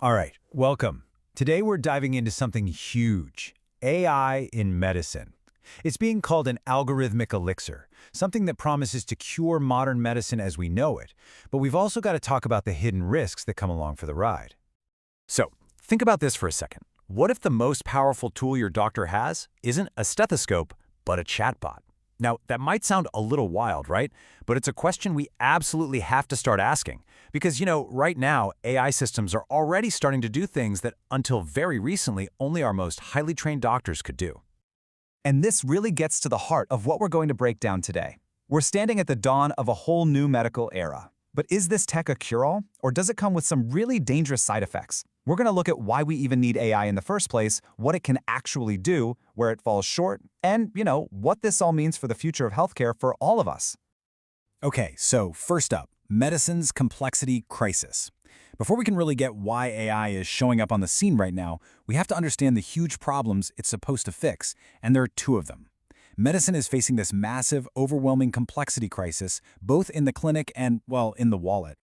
All right, welcome. Today we're diving into something huge, AI in medicine. It's being called an algorithmic elixir, something that promises to cure modern medicine as we know it. But we've also got to talk about the hidden risks that come along for the ride. So, think about this for a second. What if the most powerful tool your doctor has isn't a stethoscope, but a chatbot? Now, that might sound a little wild, right? But it's a question we absolutely have to start asking. Because, right now, AI systems are already starting to do things that, until very recently, only our most highly trained doctors could do. And this really gets to the heart of what we're going to break down today. We're standing at the dawn of a whole new medical era. But is this tech a cure-all, or does it come with some really dangerous side effects? We're going to look at why we even need AI in the first place, what it can actually do, where it falls short, and, what this all means for the future of healthcare for all of us. Okay, so first up, medicine's complexity crisis. Before we can really get why AI is showing up on the scene right now, we have to understand the huge problems it's supposed to fix, and there are two of them. Medicine is facing this massive, overwhelming complexity crisis, both in the clinic and, well, in the wallet.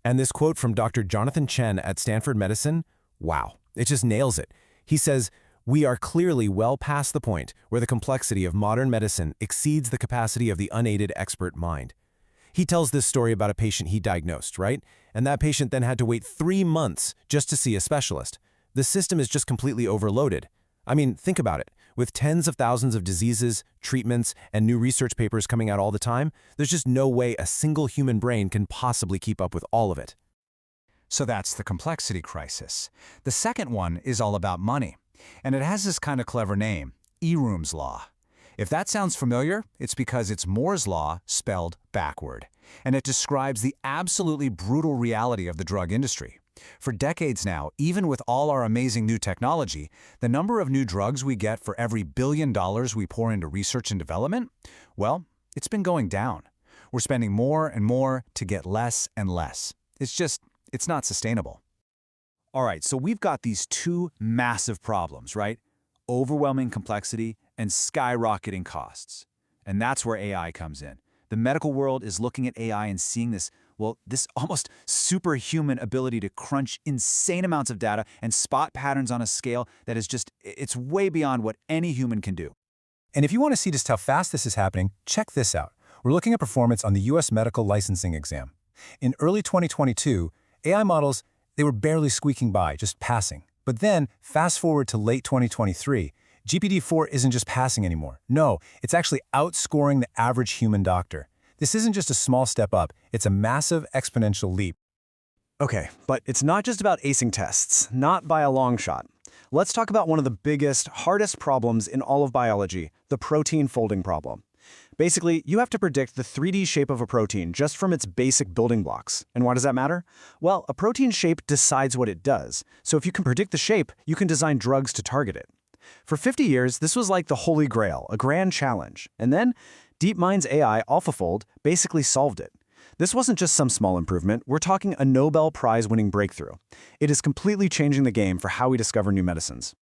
And this quote from Dr. Jonathan Chen at Stanford Medicine, wow, it just nails it. He says, "We are clearly well past the point where the complexity of modern medicine exceeds the capacity of the unaided expert mind." He tells this story about a patient he diagnosed, right? And that patient then had to wait 3 months just to see a specialist. The system is just completely overloaded. I mean, think about it. With tens of thousands of diseases, treatments, and new research papers coming out all the time, there's just no way a single human brain can possibly keep up with all of it. So that's the complexity crisis. The second one is all about money. And it has this kind of clever name, Eroom's Law. If that sounds familiar, it's because it's Moore's Law spelled backward. And it describes the absolutely brutal reality of the drug industry. For decades now, even with all our amazing new technology, the number of new drugs we get for every $1 billion we pour into research and development, well, it's been going down. We're spending more and more to get less and less. It's not sustainable. All right, so we've got these two massive problems, right? Overwhelming complexity and skyrocketing costs. And that's where AI comes in. The medical world is looking at AI and seeing this almost superhuman ability to crunch insane amounts of data and spot patterns on a scale that is it's way beyond what any human can do. And if you want to see just how fast this is happening, check this out. We're looking at performance on the U.S. medical licensing exam. In early 2022, AI models, they were barely squeaking by, just passing. But then, fast forward to late 2023, GPT-4 isn't just passing anymore. No, it's actually outscoring the average human doctor. This isn't just a small step up, it's a massive exponential leap. Okay, but it's not just about acing tests, not by a long shot. Let's talk about one of the biggest, hardest problems in all of biology, the protein folding problem. Basically, you have to predict the 3D shape of a protein just from its basic building blocks. And why does that matter? Well, a protein shape decides what it does. So if you can predict the shape, you can design drugs to target it. For 50 years, this was like the holy grail, a grand challenge. And then, DeepMind's AI, AlphaFold, basically solved it. This wasn't just some small improvement, we're talking a Nobel Prize-winning breakthrough. It is completely changing the game for how we discover new medicines.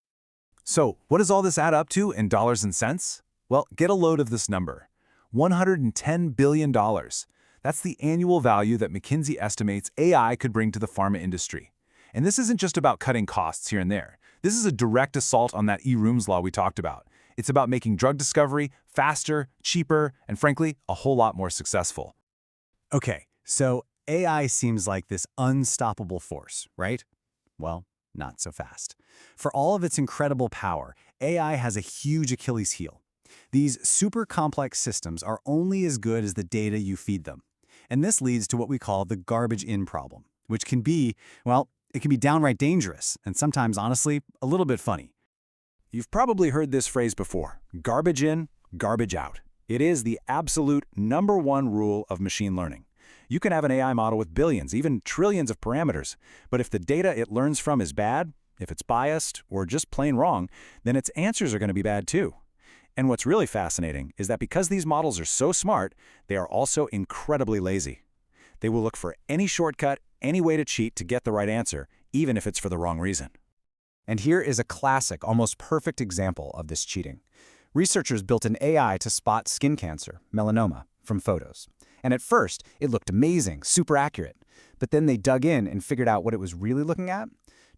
So, what does all this add up to in dollars and cents? Well, get a load of this number. $110 billion. That's the annual value that McKinsey estimates AI could bring to the pharma industry. And this isn't just about cutting costs here and there. This is a direct assault on that Eroom's Law we talked about. It's about making drug discovery faster, cheaper, and frankly, a whole lot more successful. Okay, so AI seems like this unstoppable force, right? Well, not so fast. For all of its incredible power, AI has a huge Achilles heel. These super complex systems are only as good as the data you feed them. And this leads to what we call the garbage in problem, which can be, well, it can be downright dangerous and sometimes, honestly, a little bit funny. You've probably heard this phrase before, garbage in, garbage out. It is the absolute #1 rule of machine learning. You can have an AI model with billions, even trillions of parameters, but if the data it learns from is bad, if it's biased or just plain wrong, then its answers are going to be bad too. And what's really fascinating is that because these models are so smart, they are also incredibly lazy. They will look for any shortcut, any way to cheat to get the right answer, even if it's for the wrong reason. And here is a classic, almost perfect example of this cheating. Researchers built an AI to spot skin cancer, melanoma, from photos. And at first, it looked amazing, super accurate. But then they dug in and figured out what it was really looking at.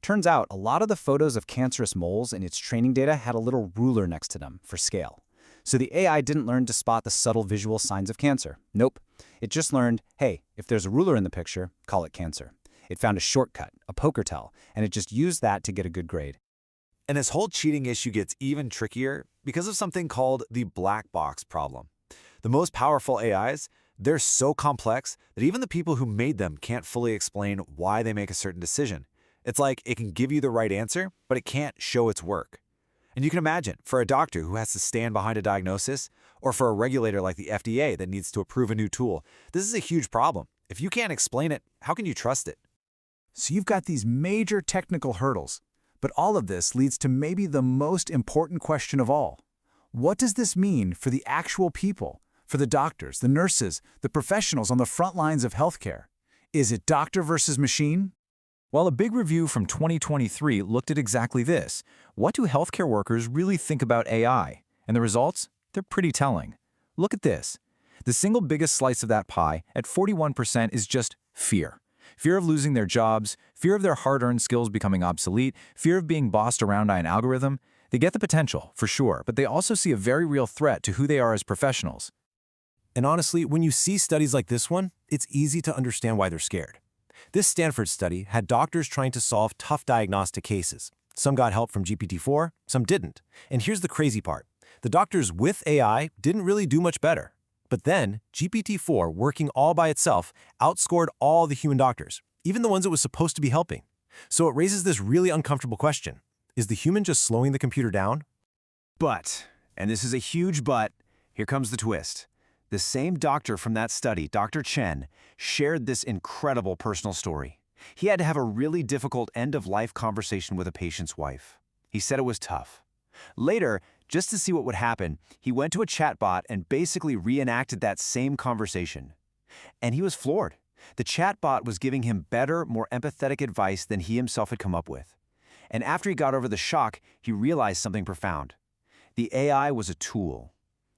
Turns out a lot of the photos of cancerous moles in its training data had a little ruler next to them for scale. So the AI didn't learn to spot the subtle visual signs of cancer. Nope. It just learned, hey, if there's a ruler in the picture, call it cancer. It found a shortcut, a poker tell, and it just used that to get a good grade. And this whole cheating issue gets even trickier because of something called the black box problem. The most powerful AIs, they're so complex that even the people who made them can't fully explain why they make a certain decision. It's like it can give you the right answer, but it can't show its work. And you can imagine, for a doctor who has to stand behind a diagnosis, or for a regulator like the FDA that needs to approve a new tool, this is a huge problem. If you can't explain it, how can you trust it? So you've got these major technical hurdles, but all of this leads to maybe the most important question of all. What does this mean for the actual people, for the doctors, the nurses, the professionals on the front lines of healthcare? Is it doctor versus machine? Well, a big review from 2023 looked at exactly this. What do healthcare workers really think about AI? And the results? They're pretty telling. Look at this. The single biggest slice of that pie, at 41%, is just fear. Fear of losing their jobs, fear of their hard-earned skills becoming obsolete, fear of being bossed around by an algorithm. They get the potential, for sure, but they also see a very real threat to who they are as professionals. And honestly, when you see studies like this one, it's easy to understand why they're scared. This Stanford study had doctors trying to solve tough diagnostic cases. Some got help from GPT-4, some didn't. And here's the crazy part. The doctors with AI didn't really do much better. But then, GPT-4, working all by itself, outscored all the human doctors, even the ones it was supposed to be helping. So it raises this really uncomfortable question. Is the human just slowing the computer down? But, and this is a huge but, here comes the twist. The same doctor from that study, Dr. Chen, shared this incredible personal story. He had to have a really difficult end-of-life conversation with a patient's wife. He said it was tough. Later, just to see what would happen, he went to a chatbot and basically reenacted that same conversation. And he was floored. The chatbot was giving him better, more empathetic advice than he himself had come up with. And after he got over the shock, he realized something profound. The AI was a tool.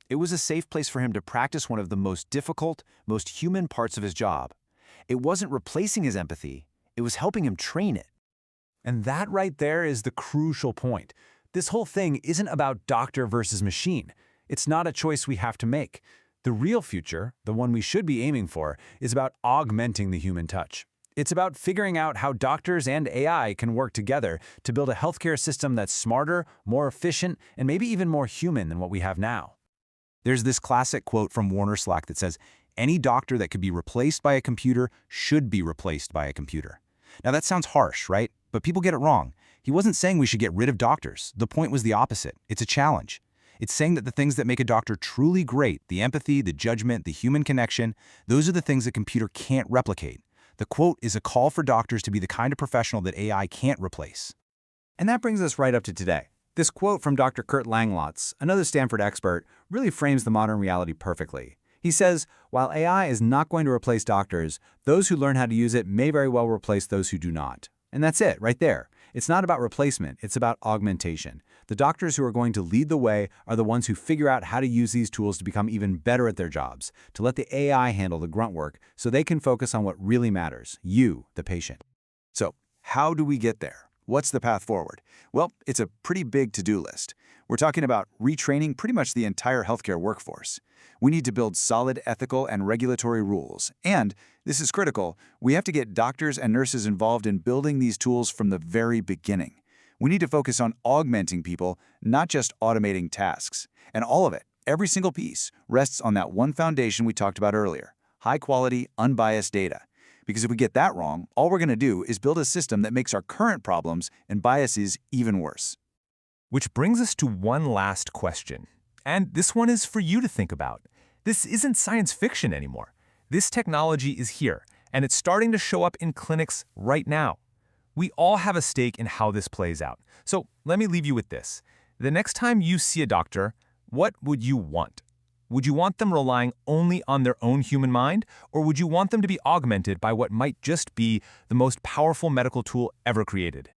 It was a safe place for him to practice one of the most difficult, most human parts of his job. It wasn't replacing his empathy, it was helping him train it. And that right there is the crucial point. This whole thing isn't about doctor versus machine. It's not a choice we have to make. The real future, the one we should be aiming for, is about augmenting the human touch. It's about figuring out how doctors and AI can work together to build a healthcare system that's smarter, more efficient, and maybe even more human than what we have now. There's this classic quote from Warner Slack that says, "Any doctor that could be replaced by a computer should be replaced by a computer." Now that sounds harsh, right? But people get it wrong. He wasn't saying we should get rid of doctors. The point was the opposite. It's a challenge. It's saying that the things that make a doctor truly great, the empathy, the judgment, the human connection, those are the things a computer can't replicate. The quote is a call for doctors to be the kind of professional that AI can't replace. And that brings us right up to today. This quote from Dr. Kurt Langlotz, another Stanford expert, really frames the modern reality perfectly. He says, while AI is not going to replace doctors, those who learn how to use it may very well replace those who do not. And that's it, right there. It's not about replacement, it's about augmentation. The doctors who are going to lead the way are the ones who figure out how to use these tools to become even better at their jobs, to let the AI handle the grunt work so they can focus on what really matters, you, the patient. So, how do we get there? What's the path forward? Well, it's a pretty big to-do list. We're talking about retraining pretty much the entire healthcare workforce. We need to build solid ethical and regulatory rules. And, this is critical, we have to get doctors and nurses involved in building these tools from the very beginning. We need to focus on augmenting people, not just automating tasks. And all of it, every single piece, rests on that one foundation we talked about earlier, high-quality, unbiased data. Because if we get that wrong, all we're going to do is build a system that makes our current problems and biases even worse. Which brings us to one last question. And this one is for you to think about. This isn't science fiction anymore. This technology is here, and it's starting to show up in clinics right now. We all have a stake in how this plays out. So let me leave you with this. The next time you see a doctor, what would you want? Would you want them relying only on their own human mind, or would you want them to be augmented by what might just be the most powerful medical tool ever created?